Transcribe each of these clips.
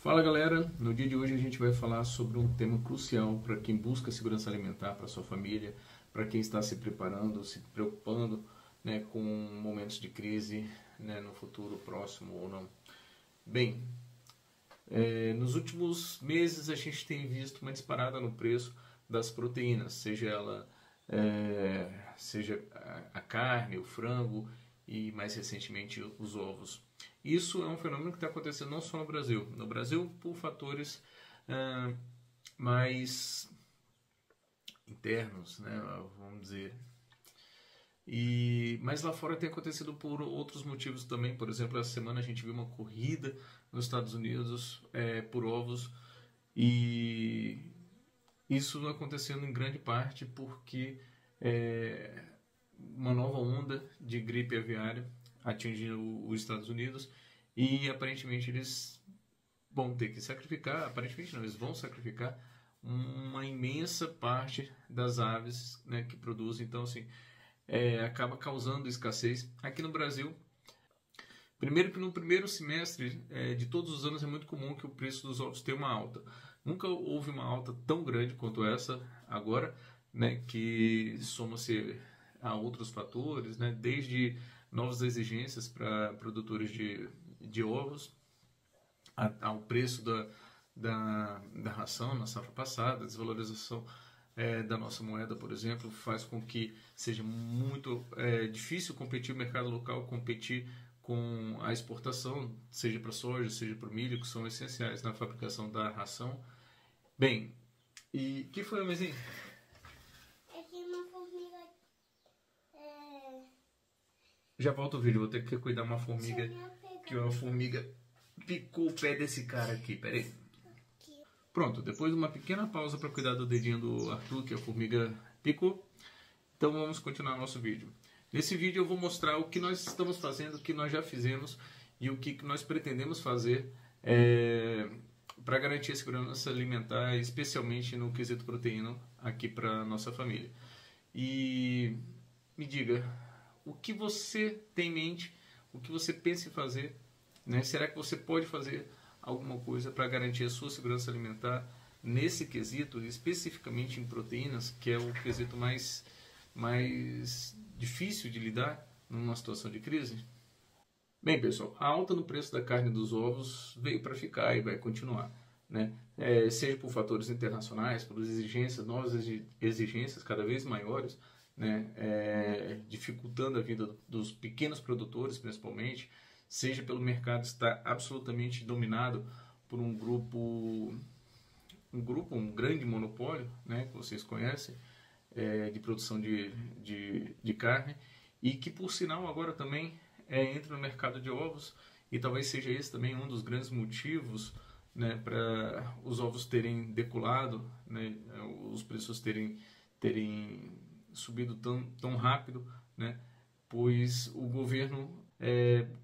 Fala galera, no dia de hoje a gente vai falar sobre um tema crucial para quem busca segurança alimentar para sua família, para quem está se preparando, se preocupando, né, com momentos de crise, né, no futuro próximo ou não. Bem, nos últimos meses a gente tem visto uma disparada no preço das proteínas, seja a carne, o frango e mais recentemente os ovos. Isso é um fenômeno que está acontecendo não só no Brasil. No Brasil, por fatores mais internos, né, vamos dizer. Mas lá fora tem acontecido por outros motivos também. Por exemplo, essa semana a gente viu uma corrida nos Estados Unidos por ovos. E isso acontecendo em grande parte porque uma nova onda de gripe aviária atingiu os Estados Unidos e aparentemente eles vão ter que sacrificar, aparentemente não, eles vão sacrificar uma imensa parte das aves, né, que produzem. Então, assim, acaba causando escassez. Aqui no Brasil, primeiro que no primeiro semestre de todos os anos é muito comum que o preço dos ovos tenha uma alta. Nunca houve uma alta tão grande quanto essa agora, né, que soma-se a outros fatores, né, desde novas exigências para produtores de ovos, ao preço da ração na safra passada, a desvalorização da nossa moeda, por exemplo, faz com que seja muito difícil competir no mercado local, competir com a exportação, seja para soja, seja para o milho, que são essenciais na fabricação da ração. Bem, e que foi, Mezinho? É que uma formiga... Já volto o vídeo, vou ter que cuidar uma formiga, que uma formiga picou o pé desse cara aqui, peraí. Pronto, depois de uma pequena pausa para cuidar do dedinho do Arthur, que a formiga picou, então vamos continuar nosso vídeo. Nesse vídeo eu vou mostrar o que nós estamos fazendo, o que nós já fizemos e o que nós pretendemos fazer para garantir a segurança alimentar, especialmente no quesito proteína, aqui para a nossa família. E me diga, o que você tem em mente, o que você pensa em fazer, né? Será que você pode fazer alguma coisa para garantir a sua segurança alimentar nesse quesito, especificamente em proteínas, que é o quesito mais difícil de lidar numa situação de crise? Bem, pessoal, a alta no preço da carne e dos ovos veio para ficar e vai continuar, né? Seja por fatores internacionais, por exigências, novas exigências cada vez maiores, né? Dificultando a vida dos pequenos produtores, principalmente, seja pelo mercado estar absolutamente dominado por um grande monopólio, né, que vocês conhecem, de produção de carne, e que, por sinal, agora também entra no mercado de ovos, e talvez seja esse também um dos grandes motivos, né, para os ovos terem decolado, né, os preços terem subido tão rápido, né, pois o governo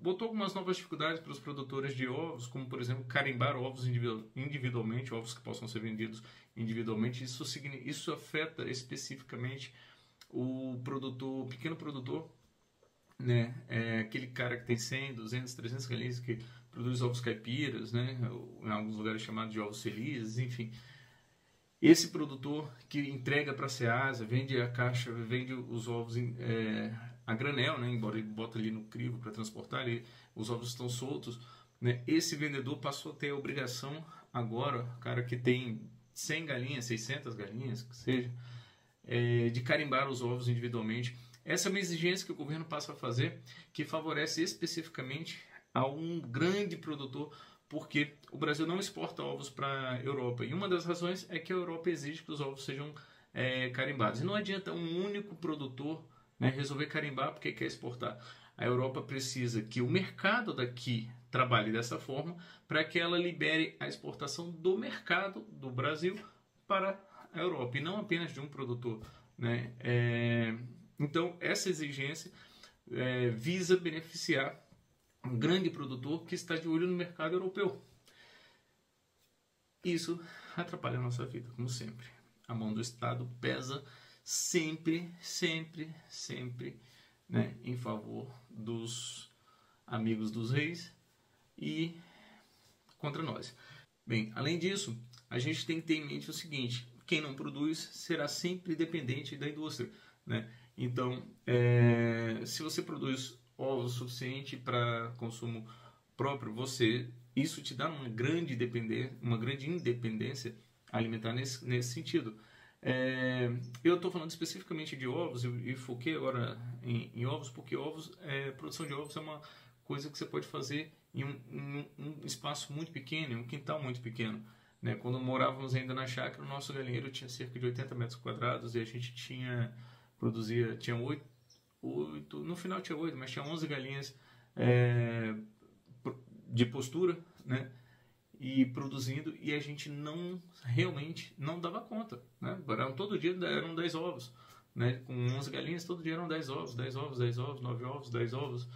botou algumas novas dificuldades para os produtores de ovos, como, por exemplo, carimbar ovos individualmente, ovos que possam ser vendidos individualmente. Isso afeta especificamente o pequeno produtor, né? Aquele cara que tem 100, 200, 300 galinhas, que produz ovos caipiras, né? Em alguns lugares chamados de ovos felizes, enfim. Esse produtor que entrega para a Ceasa, vende a caixa, vende os ovos a granel, né? Embora ele bota ali no crivo para transportar, os ovos estão soltos, né? Esse vendedor passou a ter a obrigação agora, cara que tem 100 galinhas, 600 galinhas, que seja, de carimbar os ovos individualmente. Essa é uma exigência que o governo passa a fazer, que favorece especificamente a um grande produtor, porque o Brasil não exporta ovos para a Europa. E uma das razões é que a Europa exige que os ovos sejam carimbados. E não adianta um único produtor, né, resolver carimbar porque quer exportar. A Europa precisa que o mercado daqui trabalhe dessa forma para que ela libere a exportação do mercado do Brasil para a Europa, e não apenas de um produtor, né? Então, essa exigência visa beneficiar um grande produtor que está de olho no mercado europeu. Isso atrapalha a nossa vida, como sempre. A mão do Estado pesa sempre, sempre, sempre, né, em favor dos amigos dos reis e contra nós. Bem, além disso, a gente tem que ter em mente o seguinte: quem não produz será sempre dependente da indústria, né? Então, se você produz ovos suficiente para consumo próprio, isso te dá uma grande independência alimentar nesse sentido. Eu estou falando especificamente de ovos e foquei agora em ovos, porque produção de ovos é uma coisa que você pode fazer em um espaço muito pequeno, em um quintal muito pequeno, né? Quando morávamos ainda na chácara, o nosso galinheiro tinha cerca de 80 metros quadrados e a gente tinha 8, no final tinha 8, mas tinha 11 galinhas de postura, né? E produzindo, e a gente realmente não dava conta, né? Todo dia eram 10 ovos, né? Com 11 galinhas, todo dia eram 10 ovos, 10 ovos, 10 ovos, 9 ovos, 10 ovos,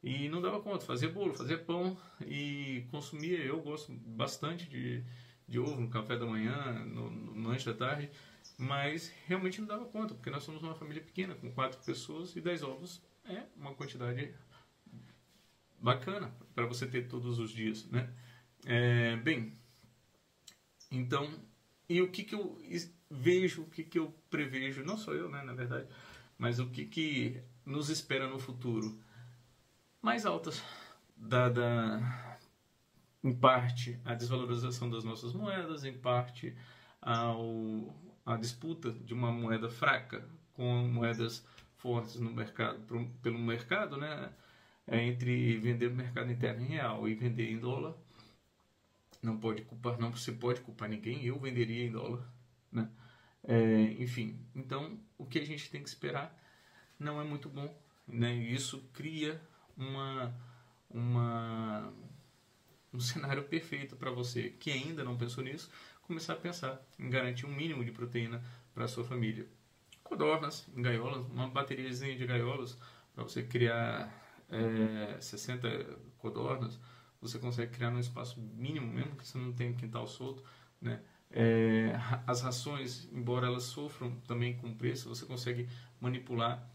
e não dava conta. Fazia bolo, fazia pão e consumia. Eu gosto bastante de ovo no café da manhã, no lanche da tarde, mas realmente não dava conta, porque nós somos uma família pequena, com 4 pessoas, e 10 ovos é uma quantidade bacana para você ter todos os dias, né? Bem, então, e o que eu vejo, o que eu prevejo, não só eu, né, na verdade, mas o que nos espera no futuro? Mais altas, dada em parte a desvalorização das nossas moedas, em parte a disputa de uma moeda fraca com moedas fortes no mercado, pelo mercado, né, entre vender no mercado interno em real e vender em dólar. Não se pode culpar ninguém. Eu venderia em dólar, né? Enfim, então o que a gente tem que esperar não é muito bom, né? Isso cria um cenário perfeito para você que ainda não pensou nisso, começar a pensar em garantir um mínimo de proteína para a sua família. Codornas em gaiolas, uma bateriazinha de gaiolas para você criar 60 codornas. Você consegue criar num espaço mínimo, mesmo que você não tenha um quintal solto, né? As rações, embora elas sofram também com preço, você consegue manipular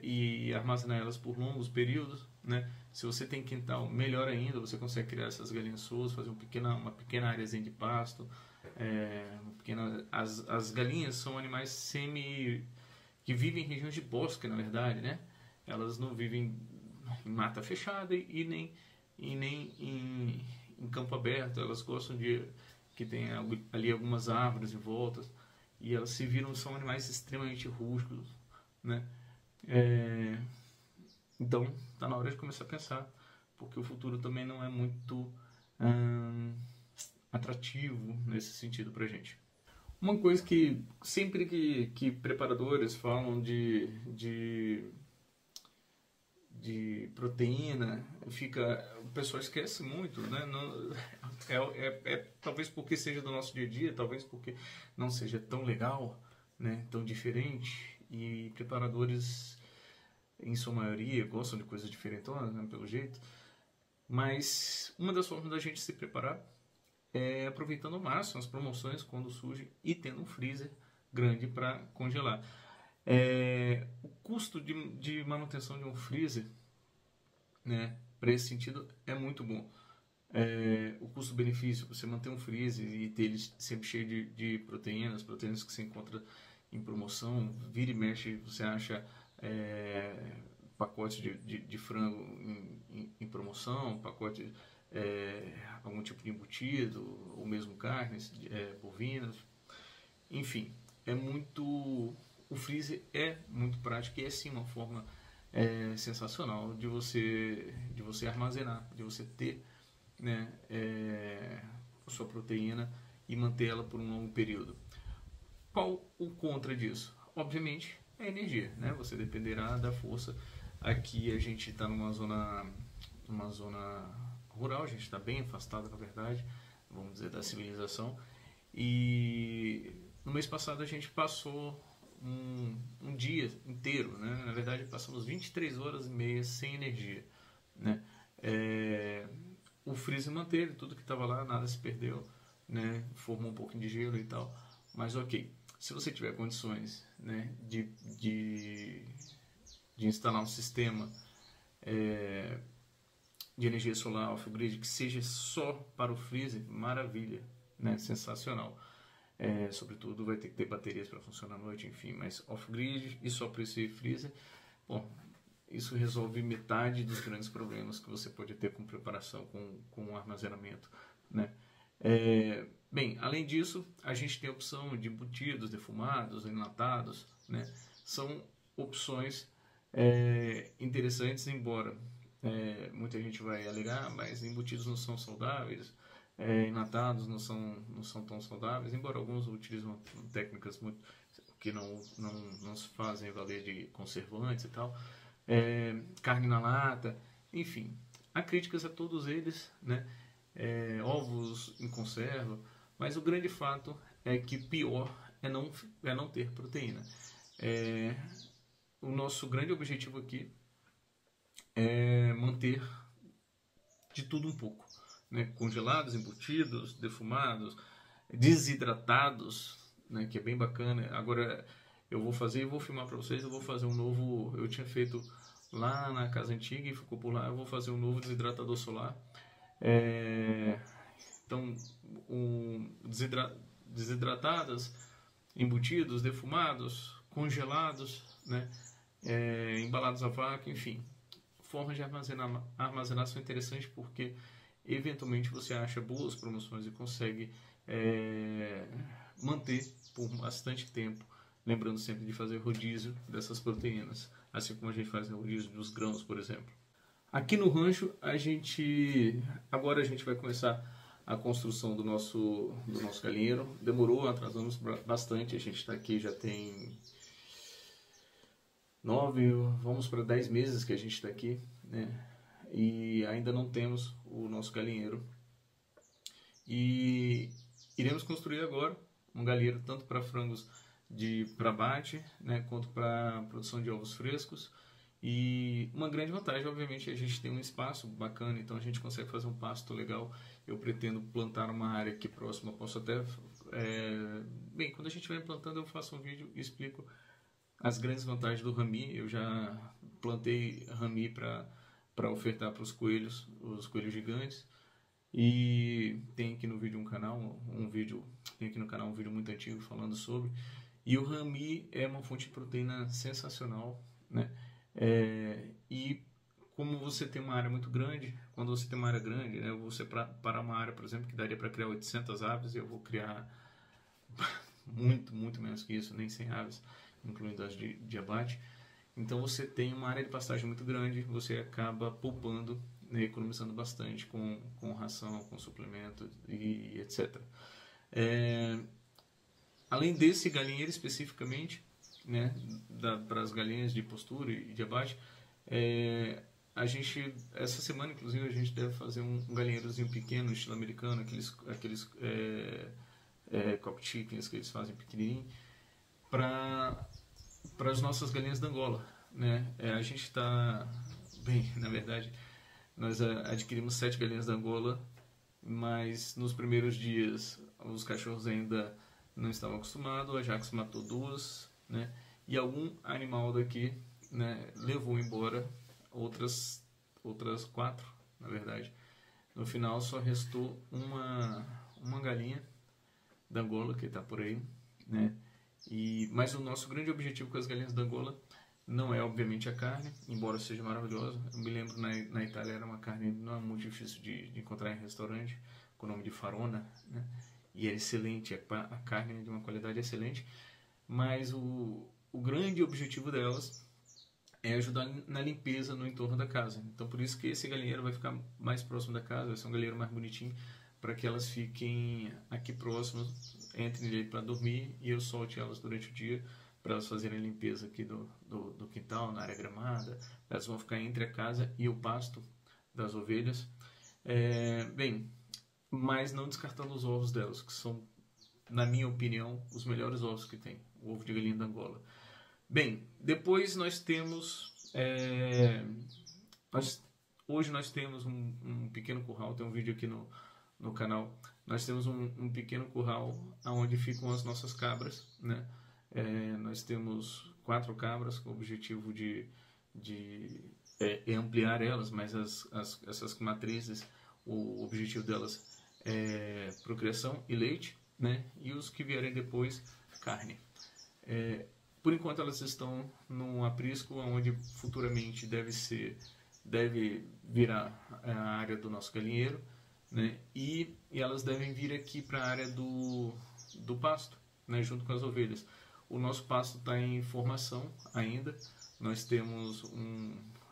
e armazenar elas por longos períodos, né? Se você tem quintal, melhor ainda, você consegue criar essas galinhas soltas, fazer uma pequena áreazinha de pasto. As galinhas são animais que vivem em regiões de bosque, na verdade, né? Elas não vivem em mata fechada e nem em campo aberto. Elas gostam de que tenha ali algumas árvores em volta, e elas são animais extremamente rústicos, né? Então está na hora de começar a pensar, porque o futuro também não é muito atrativo nesse sentido para a gente. Uma coisa que sempre que preparadores falam de proteína, o pessoal esquece muito, né? Talvez porque seja do nosso dia a dia, talvez porque não seja tão legal, né? Tão diferente, e preparadores, em sua maioria, gostam de coisas diferentonas, né? Pelo jeito. Mas uma das formas da gente se preparar é aproveitando ao máximo as promoções quando surgem e tendo um freezer grande para congelar. O custo de manutenção de um freezer, né, para esse sentido, é muito bom. O custo-benefício, você manter um freezer e ter ele sempre cheio de proteínas que você encontra em promoção, vira e mexe, você acha pacotes de frango em promoção, pacote algum tipo de embutido, ou mesmo carnes bovinas, enfim, o freezer é muito prático e é sim uma forma sensacional de você armazenar, de você ter, né, a sua proteína e manter ela por um longo período. Qual o contra disso? Obviamente é a energia, né? Você dependerá da força. Aqui a gente está numa zona rural, a gente está bem afastado, na verdade, vamos dizer, da civilização, e no mês passado a gente passou um dia inteiro, né? Na verdade passamos 23 horas e meia sem energia, né? O freezer manteve tudo que estava lá, nada se perdeu, né? Formou um pouquinho de gelo e tal, mas ok. Se você tiver condições, né, de instalar um sistema de energia solar off-grid que seja só para o freezer, maravilha, né? Sensacional. Sobretudo vai ter que ter baterias para funcionar à noite, enfim, mas off-grid e só para esse freezer, bom, isso resolve metade dos grandes problemas que você pode ter com preparação, com armazenamento, né? Bem, além disso, a gente tem a opção de embutidos, defumados, enlatados, né? São opções interessantes, embora muita gente vai alegar, mas embutidos não são saudáveis, enlatados não são tão saudáveis, embora alguns utilizam técnicas que não se fazem valer de conservantes e tal, carne na lata, enfim, há críticas a todos eles, né? Ovos em conserva, mas o grande fato é que pior é não ter proteína. O nosso grande objetivo aqui é manter de tudo um pouco, né? Congelados, embutidos, defumados, desidratados, né? Que é bem bacana. Agora eu vou filmar para vocês, eu vou fazer um novo, eu tinha feito lá na casa antiga e ficou por lá, eu vou fazer um novo desidratador solar. Então, desidratadas, embutidos, defumados, congelados, né? Embalados a vácuo, enfim. Formas de armazenar são interessantes porque eventualmente você acha boas promoções e consegue manter por bastante tempo, lembrando sempre de fazer rodízio dessas proteínas, assim como a gente faz rodízio dos grãos, por exemplo. Aqui no rancho agora a gente vai começar a construção do nosso galinheiro. Demorou, atrasamos bastante, a gente está aqui já tem 9, vamos para 10 meses que a gente está aqui, né? E ainda não temos o nosso galinheiro. E iremos construir agora um galinheiro tanto para frangos para abate, né, quanto para produção de ovos frescos. E uma grande vantagem, obviamente, é a gente tem um espaço bacana, então a gente consegue fazer um pasto legal. Eu pretendo plantar uma área aqui próxima, posso até... Bem, quando a gente vai plantando eu faço um vídeo e explico as grandes vantagens do rami. Eu já plantei rami para ofertar para os coelhos gigantes. E tem aqui no vídeo tem aqui no canal um vídeo muito antigo falando sobre. E o rami é uma fonte de proteína sensacional, né? E como você tem uma área muito grande, quando você tem uma área grande, né, você para uma área, por exemplo, que daria para criar 800 aves, eu vou criar muito menos que isso, nem 100 aves, incluindo as de abate. Então você tem uma área de pastagem muito grande, você acaba poupando, né, economizando bastante com ração, com suplemento e etc. Além desse galinheiro especificamente, né, para as galinhas de postura e de abate, essa semana inclusive a gente deve fazer um galinheirozinho pequeno, estilo americano, aqueles cock chickens que eles fazem pequenininho, para as nossas galinhas da Angola, né? A gente está bem, na verdade, nós adquirimos 7 galinhas da Angola, mas nos primeiros dias os cachorros ainda não estavam acostumados, a Jax matou 2, né? E algum animal daqui, né, levou embora outras 4, na verdade. No final só restou uma galinha da Angola que está por aí, né? Mas o nosso grande objetivo com as galinhas da Angola não é obviamente a carne, embora seja maravilhosa. Eu me lembro na Itália era uma carne não é muito difícil de encontrar em restaurante, com o nome de farona, né? E é excelente, a carne é de uma qualidade excelente, mas o grande objetivo delas é ajudar na limpeza no entorno da casa. Então por isso que esse galinheiro vai ficar mais próximo da casa, vai ser um galinheiro mais bonitinho, para que elas fiquem aqui próximas, entrem ali para dormir e eu solte elas durante o dia para elas fazerem a limpeza aqui do quintal, na área gramada. Elas vão ficar entre a casa e o pasto das ovelhas. Bem, mas não descartando os ovos delas, que são, na minha opinião, os melhores ovos que tem, o ovo de galinha da Angola. Bem, depois nós temos... hoje nós temos um pequeno curral, tem um vídeo aqui no canal. Nós temos um pequeno curral onde ficam as nossas cabras, né? Nós temos 4 cabras com o objetivo de é ampliar elas, mas essas matrizes, o objetivo delas é procriação e leite, né? E os que vierem depois, carne. Por enquanto elas estão num aprisco onde futuramente deve virar a área do nosso galinheiro, né? E elas devem vir aqui para a área do pasto, né? Junto com as ovelhas. O nosso pasto está em formação ainda. Nós temos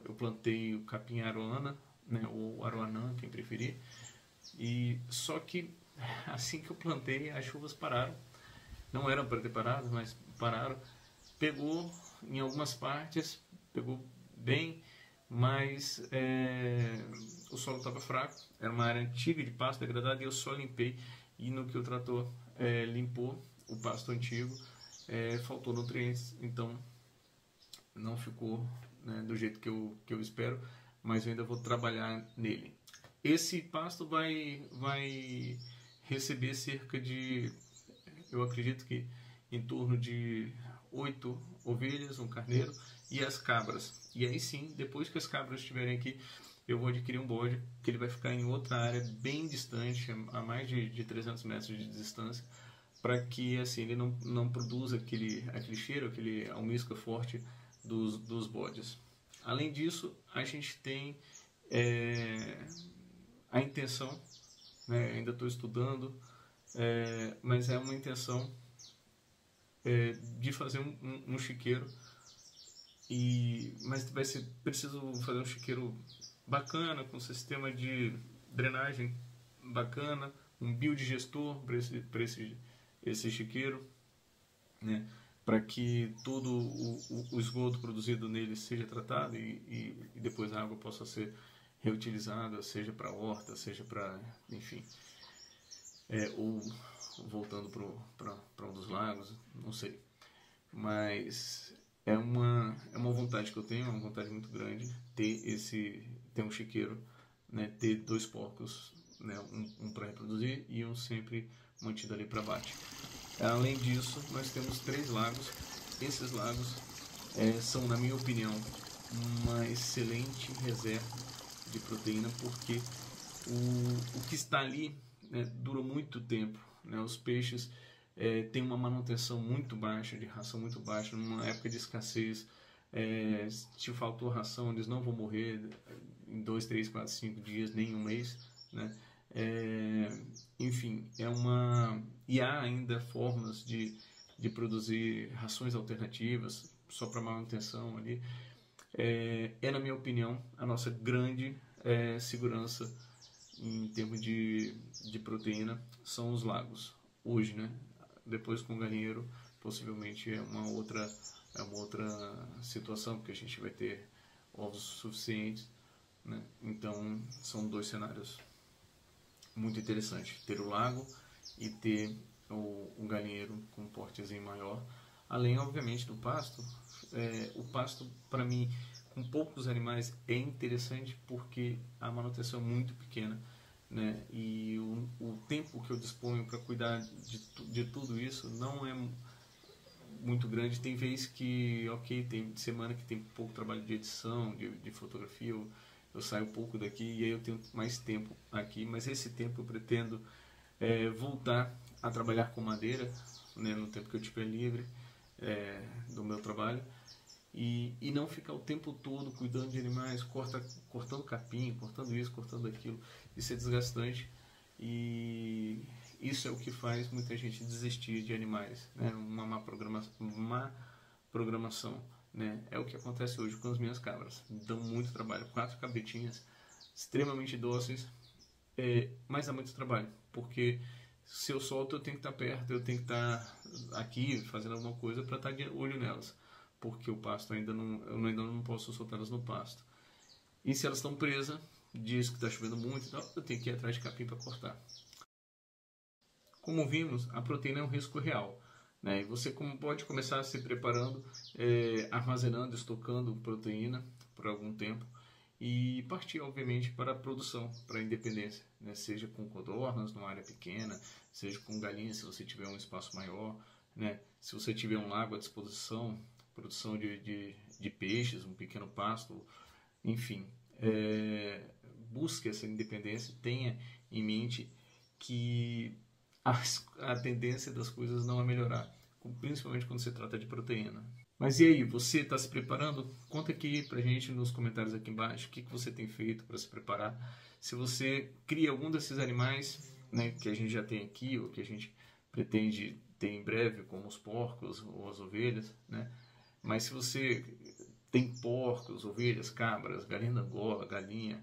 eu plantei o capim aroana, né? Ou aroanã, quem preferir. E só que assim que eu plantei, as chuvas pararam. Não eram para ter parado, mas pararam. Pegou em algumas partes, pegou bem, mas o solo estava fraco. Era uma área antiga de pasto degradado e eu só limpei. E no que o trator limpou o pasto antigo, faltou nutrientes, então não ficou, né, do jeito que eu espero, mas eu ainda vou trabalhar nele. Esse pasto vai receber cerca de, eu acredito que em torno de 8 ovelhas, um carneiro e as cabras. E aí sim, depois que as cabras estiverem aqui, eu vou adquirir um bode, que ele vai ficar em outra área bem distante, a mais de 300 metros de distância, para que assim ele não produza aquele cheiro, aquele almíscar forte dos bodes. Além disso, a gente tem a intenção, né, ainda estou estudando, mas é uma intenção de fazer um chiqueiro, mas vai ser preciso fazer um chiqueiro bacana, com sistema de drenagem bacana, um biodigestor para esse chiqueiro, né, para que todo o esgoto produzido nele seja tratado e depois a água possa ser reutilizada, seja para horta, seja para, enfim, ou voltando para um dos lagos, não sei. Mas é uma vontade que eu tenho, é uma vontade muito grande ter um chiqueiro, né, ter 2 porcos, né, um para reproduzir e um sempre mantido ali para abate. Além disso, nós temos 3 lagos. Esses lagos são, na minha opinião, uma excelente reserva de proteína, porque o que está ali, né, dura muito tempo, né? Os peixes têm uma manutenção muito baixa, de ração muito baixa. Numa época de escassez, se faltou ração, eles não vão morrer em 2, 3, 4, 5 dias, nem um mês, né? Enfim, e há ainda formas de produzir rações alternativas só para manutenção ali. Na minha opinião, a nossa grande segurança em termos de proteína são os lagos hoje, né? Depois com o galinheiro possivelmente é uma outra situação, porque a gente vai ter ovos suficientes, né? Então são 2 cenários muito interessantes, ter o lago e ter o galinheiro com um portezinho maior, além obviamente do pasto. O pasto, para mim, com poucos animais é interessante porque a manutenção é muito pequena, né? E o tempo que eu disponho para cuidar de tudo isso não é muito grande. Tem vezes que, tem semana que tem pouco trabalho de edição, de fotografia, eu saio um pouco daqui e aí eu tenho mais tempo aqui, mas esse tempo eu pretendo voltar a trabalhar com madeira, né, no tempo que eu estiver livre do meu trabalho, e não ficar o tempo todo cuidando de animais, cortando capim, cortando isso, cortando aquilo. Isso é desgastante e isso é o que faz muita gente desistir de animais, né? Uma má programação, né? É o que acontece hoje com as minhas cabras. Dão muito trabalho, 4 cabritinhas extremamente dóceis, mas dá muito trabalho, porque se eu solto eu tenho que estar perto, eu tenho que estar aqui fazendo alguma coisa para estar de olho nelas, porque o pasto eu ainda não posso soltá-las no pasto. E se elas estão presas, diz que está chovendo muito e tal, eu tenho que ir atrás de capim para cortar. Como vimos, a proteína é um risco real, né? E você pode começar se preparando, armazenando, estocando proteína por algum tempo e partir, obviamente, para a produção, para a independência, né? Seja com codornas numa área pequena, seja com galinhas se você tiver um espaço maior, né? Se você tiver um lago à disposição, produção de peixes, um pequeno pasto, enfim, busque essa independência, tenha em mente que a tendência das coisas não é melhorar, principalmente quando se trata de proteína. Mas e aí, você está se preparando? Conta aqui pra gente nos comentários aqui embaixo o que você tem feito para se preparar. Se você cria algum desses animais, né, que a gente já tem aqui ou que a gente pretende ter em breve, como os porcos ou as ovelhas, né? Mas se você tem porcos, ovelhas, cabras, galinha da Angola, galinha,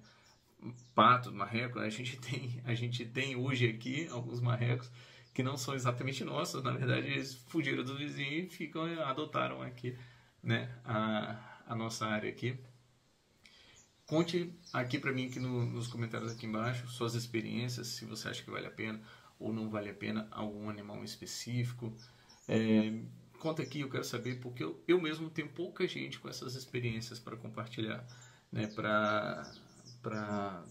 pato, marreco, a gente tem hoje aqui alguns marrecos que não são exatamente nossos, na verdade eles fugiram do vizinho e adotaram aqui, né, a nossa área aqui. Conte aqui para mim aqui nos comentários aqui embaixo suas experiências, se você acha que vale a pena ou não vale a pena algum animal específico. Conta aqui, eu quero saber, porque eu mesmo tenho pouca gente com essas experiências para compartilhar, né, para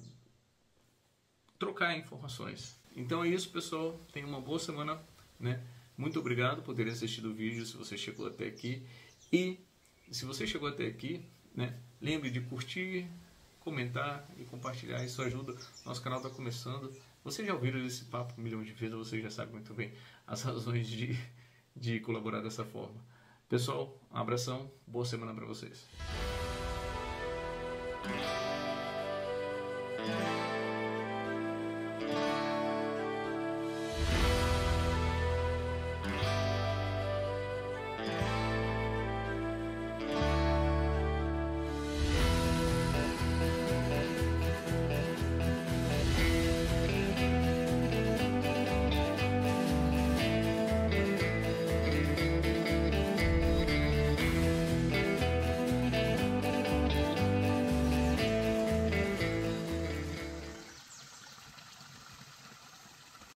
trocar informações. Então é isso, pessoal. Tenha uma boa semana, né? Muito obrigado por ter assistido o vídeo, se você chegou até aqui. E se você chegou até aqui, né, lembre de curtir, comentar e compartilhar. Isso ajuda. Nosso canal está começando. Vocês já ouviram esse papo 1 milhão de vezes, você já sabe muito bem as razões de colaborar dessa forma. Pessoal, um abração, boa semana para vocês.